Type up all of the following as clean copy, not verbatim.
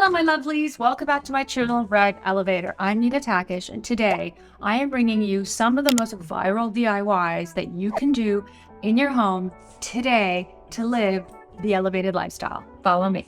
Hello, my lovelies. Welcome back to my channel, Rag Elevator. I'm Nina Takesh, and today I am bringing you some of the most viral DIYs that you can do in your home today to live the elevated lifestyle. Follow me.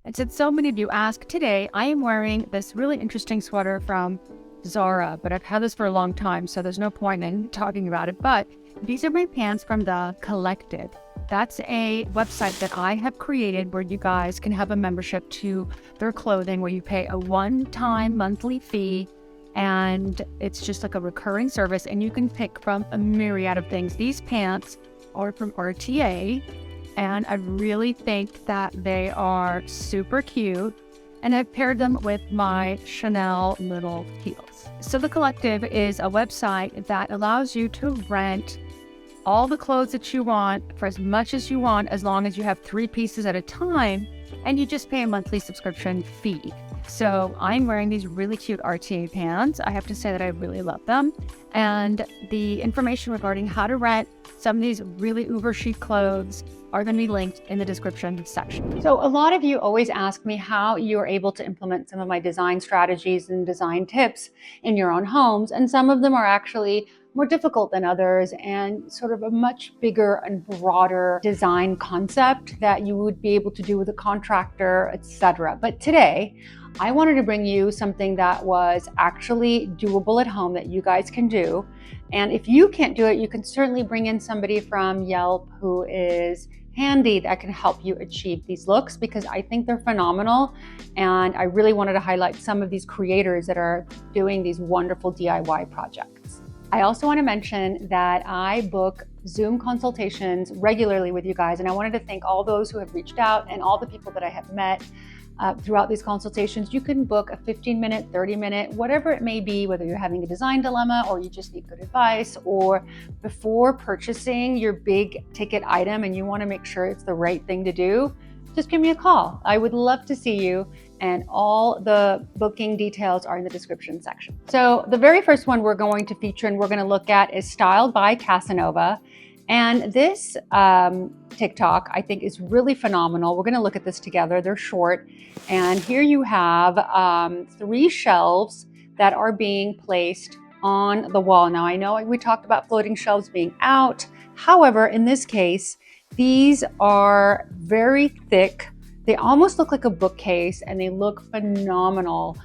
And since so many of you asked, today I am wearing this really interesting sweater from Zara, but I've had this for a long time, so there's no point in talking about it. But these are my pants from The Collective. That's a website that I have created where you guys can have a membership to their clothing, where you pay a one-time monthly fee, and it's just like a recurring service, and you can pick from a myriad of things. These pants are from RTA, and I really think that they are super cute, and I've paired them with my Chanel little heels. So The Collective is a website that allows you to rent all the clothes that you want for as much as you want, as long as you have 3 pieces at a time, and you just pay a monthly subscription fee. So I'm wearing these really cute RTA pants. I have to say that I really love them. And the information regarding how to rent some of these really uber chic clothes are going to be linked in the description section. So a lot of you always ask me how you are able to implement some of my design strategies and design tips in your own homes. And some of them are actually more difficult than others, and sort of a much bigger and broader design concept that you would be able to do with a contractor, etc. But today, I wanted to bring you something that was actually doable at home that you guys can do. And if you can't do it, you can certainly bring in somebody from Yelp who is handy that can help you achieve these looks, because I think they're phenomenal. And I really wanted to highlight some of these creators that are doing these wonderful DIY projects. I also want to mention that I book Zoom consultations regularly with you guys, and I wanted to thank all those who have reached out and all the people that I have met throughout these consultations. You can book a 15-minute, 30-minute, whatever it may be, whether you're having a design dilemma or you just need good advice, or before purchasing your big ticket item and you want to make sure it's the right thing to do, just give me a call. I would love to see you, and all the booking details are in the description section. So the very first one we're going to feature and we're going to look at is Styled by Casanova. And this TikTok, I think, is really phenomenal. We're going to look at this together. They're short. And here you have 3 shelves that are being placed on the wall. Now, I know we talked about floating shelves being out. However, in this case, these are very thick. They almost look like a bookcase, and they look phenomenal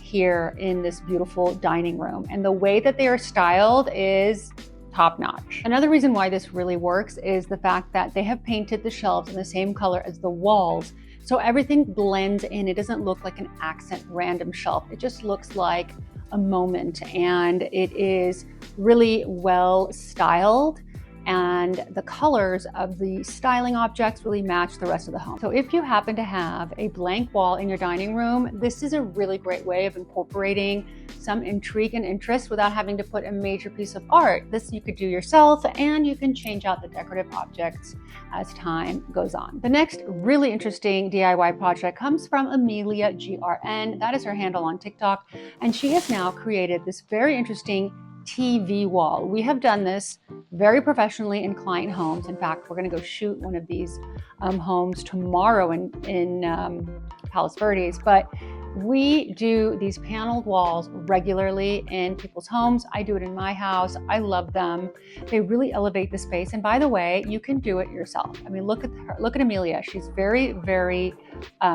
here in this beautiful dining room. And the way that they are styled is top notch. Another reason why this really works is the fact that they have painted the shelves in the same color as the walls. So everything blends in. It doesn't look like an accent random shelf. It just looks like a moment, and it is really well styled. And the colors of the styling objects really match the rest of the home. So if you happen to have a blank wall in your dining room, this is a really great way of incorporating some intrigue and interest without having to put a major piece of art. This you could do yourself, and you can change out the decorative objects as time goes on. The next really interesting DIY project comes from Amelia GRN. That is her handle on TikTok. And she has now created this very interesting TV wall. We have done this very professionally in client homes. In fact, we're going to go shoot one of these homes tomorrow in Palos Verdes. But we do these paneled walls regularly in people's homes. I do it in my house. I love them. They really elevate the space. And by the way, you can do it yourself. I mean, look at her. Look at Amelia. She's very, very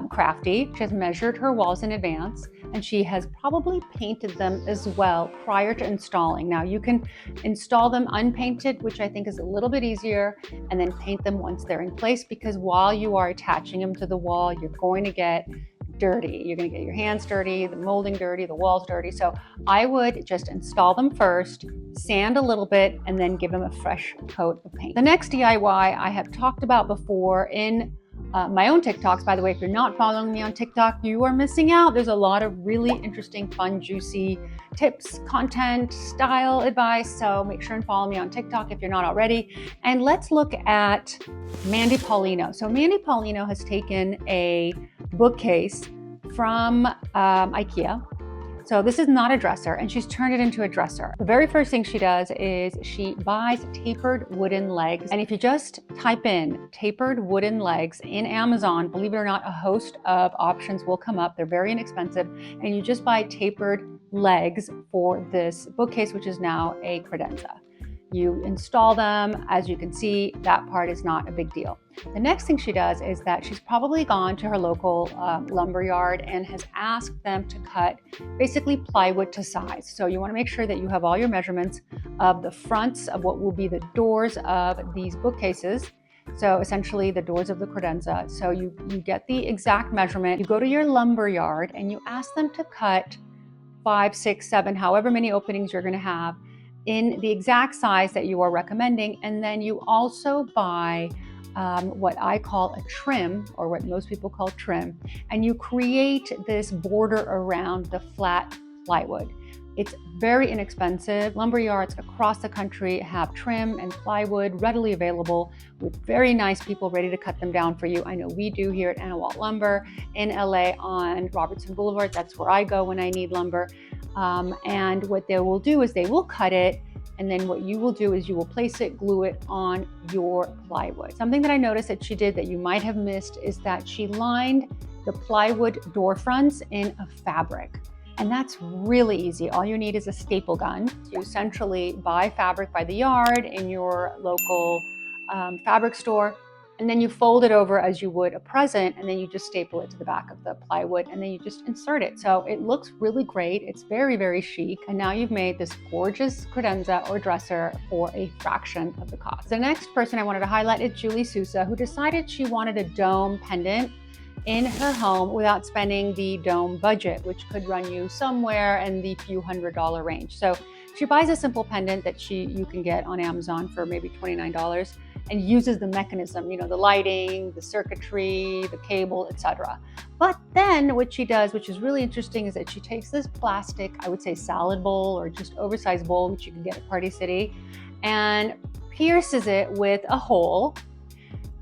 crafty. She has measured her walls in advance, and she has probably painted them as well prior to installing. Now, you can install them unpainted, which I think is a little bit easier, and then paint them once they're in place, because while you are attaching them to the wall, you're going to get dirty. You're going to get your hands dirty, the molding dirty, the walls dirty. So I would just install them first, sand a little bit, and then give them a fresh coat of paint. The next DIY I have talked about before in my own TikToks. By the way, if you're not following me on TikTok, you are missing out. There's a lot of really interesting, fun, juicy tips, content, style advice. So make sure and follow me on TikTok if you're not already. And let's look at Mandy Paulino. So Mandy Paulino has taken a bookcase from Ikea. So this is not a dresser, and she's turned it into a dresser. The very first thing she does is she buys tapered wooden legs. And if you just type in tapered wooden legs in Amazon, believe it or not, a host of options will come up. They're very inexpensive. And you just buy tapered legs for this bookcase, which is now a credenza. You install them. As you can see, that part is not a big deal. The next thing she does is that she's probably gone to her local lumber yard and has asked them to cut basically plywood to size. So you want to make sure that you have all your measurements of the fronts of what will be the doors of these bookcases. So essentially the doors of the credenza. So you get the exact measurement. You go to your lumber yard and you ask them to cut 5, 6, 7, however many openings you're going to have in the exact size that you are recommending. And then you also buy what I call a trim, or what most people call trim, and you create this border around the flat plywood. It's very inexpensive. Lumber yards across the country have trim and plywood readily available with very nice people ready to cut them down for you. I know we do here at Anna Walt Lumber in LA on Robertson Boulevard. That's where I go when I need lumber. And what they will do is they will cut it, and then what you will do is you will place it, glue it on your plywood. Something that I noticed that she did that you might have missed is that she lined the plywood door fronts in a fabric. And that's really easy. All you need is a staple gun. You essentially buy fabric by the yard in your local fabric store, and then you fold it over as you would a present, and then you just staple it to the back of the plywood, and then you just insert it. So it looks really great. It's very, very chic. And now you've made this gorgeous credenza or dresser for a fraction of the cost. The next person I wanted to highlight is Julie Sousa, who decided she wanted a dome pendant in her home without spending the dome budget, which could run you somewhere in the few $100 range. So she buys a simple pendant that you can get on Amazon for maybe $29 and uses the mechanism, you know, the lighting, the circuitry, the cable, etc. But then what she does, which is really interesting, is that she takes this plastic, I would say salad bowl or just oversized bowl, which you can get at Party City, and pierces it with a hole.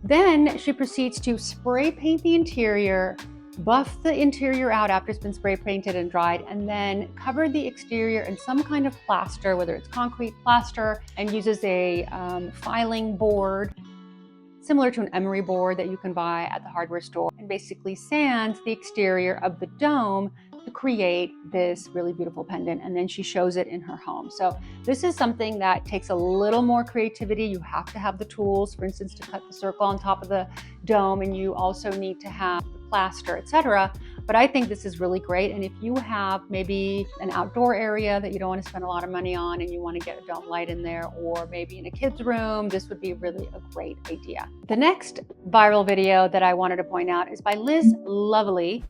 Then she proceeds to spray paint the interior, buff the interior out after it's been spray painted and dried, and then cover the exterior in some kind of plaster, whether it's concrete plaster, and uses a filing board similar to an emery board that you can buy at the hardware store, and basically sands the exterior of the dome to create this really beautiful pendant. And then she shows it in her home. So this is something that takes a little more creativity. You have to have the tools, for instance, to cut the circle on top of the dome, and you also need to have the plaster, etc. But I think this is really great. And if you have maybe an outdoor area that you don't want to spend a lot of money on and you want to get a dome light in there, or maybe in a kid's room, this would be really a great idea. The next viral video that I wanted to point out is by Liz Lovery.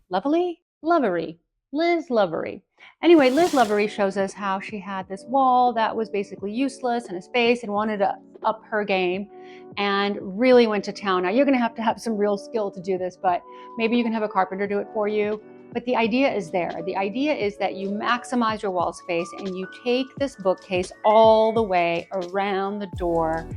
Liz Lovery. Anyway, Liz Lovery shows us how she had this wall that was basically useless in a space and wanted to up her game and really went to town. Now you're going to have some real skill to do this, but maybe you can have a carpenter do it for you. But the idea is there. The idea is that you maximize your wall space and you take this bookcase all the way around the door,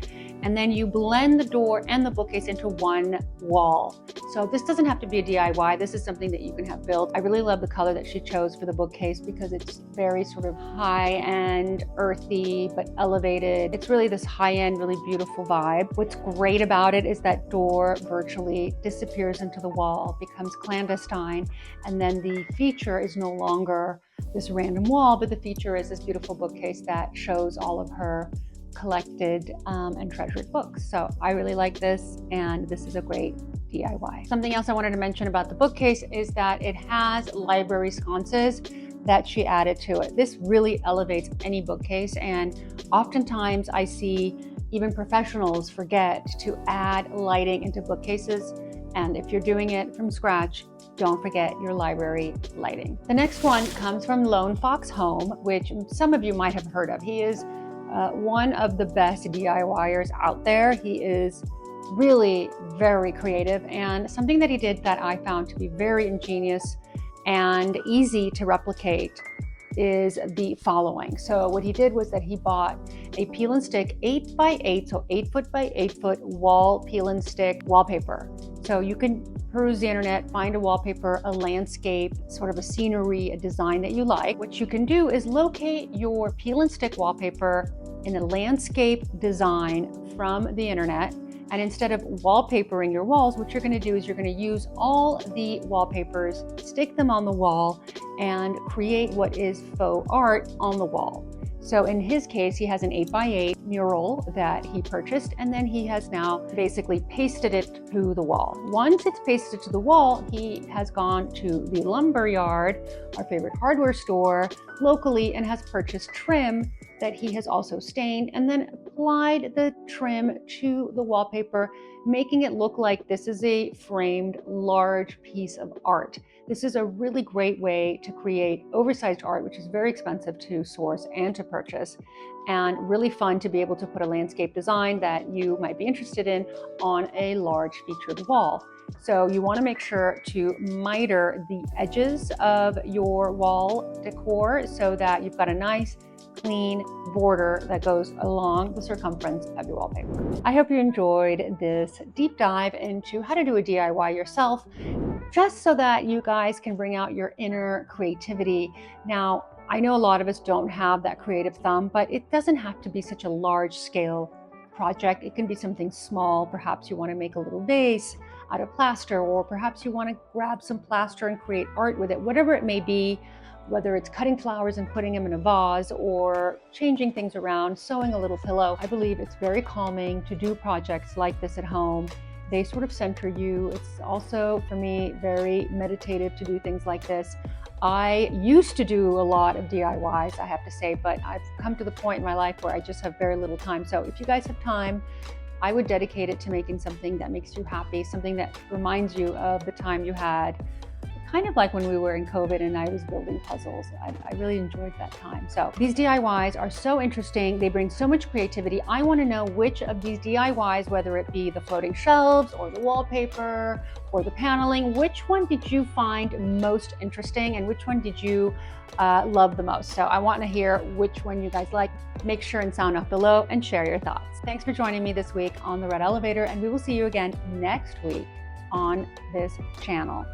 and then you blend the door and the bookcase into one wall. So this doesn't have to be a DIY. This is something that you can have built. I really love the color that she chose for the bookcase because it's very sort of high-end, earthy, but elevated. It's really this high-end, really beautiful vibe. What's great about it is that door virtually disappears into the wall, becomes clandestine, and then the feature is no longer this random wall, but the feature is this beautiful bookcase that shows all of her collected and treasured books. So I really like this, and this is a great DIY. Something else I wanted to mention about the bookcase is that it has library sconces that she added to it. This really elevates any bookcase, and oftentimes I see even professionals forget to add lighting into bookcases. And if you're doing it from scratch, don't forget your library lighting. The next one comes from Lone Fox Home, which some of you might have heard of. He is one of the best DIYers out there. He is really very creative, and something that he did that I found to be very ingenious and easy to replicate is the following. So what he did was that he bought a peel and stick 8x8, so 8 foot by 8 foot wall peel and stick wallpaper. So you can peruse the internet, find a wallpaper, a landscape, sort of a scenery, a design that you like. What you can do is locate your peel and stick wallpaper in a landscape design from the internet. And instead of wallpapering your walls, what you're going to do is you're going to use all the wallpapers, stick them on the wall, and create what is faux art on the wall. So in his case, he has an 8x8 mural that he purchased, and then he has now basically pasted it to the wall. Once it's pasted to the wall, he has gone to the lumber yard, our favorite hardware store locally, and has purchased trim that he has also stained, and then applied the trim to the wallpaper, making it look like this is a framed large piece of art. This is a really great way to create oversized art, which is very expensive to source and to purchase, and really fun to be able to put a landscape design that you might be interested in on a large featured wall. So you want to make sure to miter the edges of your wall decor so that you've got a nice clean border that goes along the circumference of your wallpaper. I hope you enjoyed this deep dive into how to do a DIY yourself, just so that you guys can bring out your inner creativity. Now, I know a lot of us don't have that creative thumb, but it doesn't have to be such a large scale project. It can be something small. Perhaps you want to make a little vase out of plaster, or perhaps you want to grab some plaster and create art with it, whatever it may be. Whether it's cutting flowers and putting them in a vase, or changing things around, sewing a little pillow. I believe it's very calming to do projects like this at home. They sort of center you. It's also, for me, very meditative to do things like this. I used to do a lot of DIYs, I have to say, but I've come to the point in my life where I just have very little time. So if you guys have time, I would dedicate it to making something that makes you happy, something that reminds you of the time you had. Kind of like when we were in COVID and I was building puzzles. I really enjoyed that time. So these DIYs are so interesting. They bring so much creativity. I want to know which of these DIYs, whether it be the floating shelves or the wallpaper or the paneling, which one did you find most interesting and which one did you love the most? So I want to hear which one you guys like. Make sure and sound off below and share your thoughts. Thanks for joining me this week on The Red Elevator, and we will see you again next week on this channel.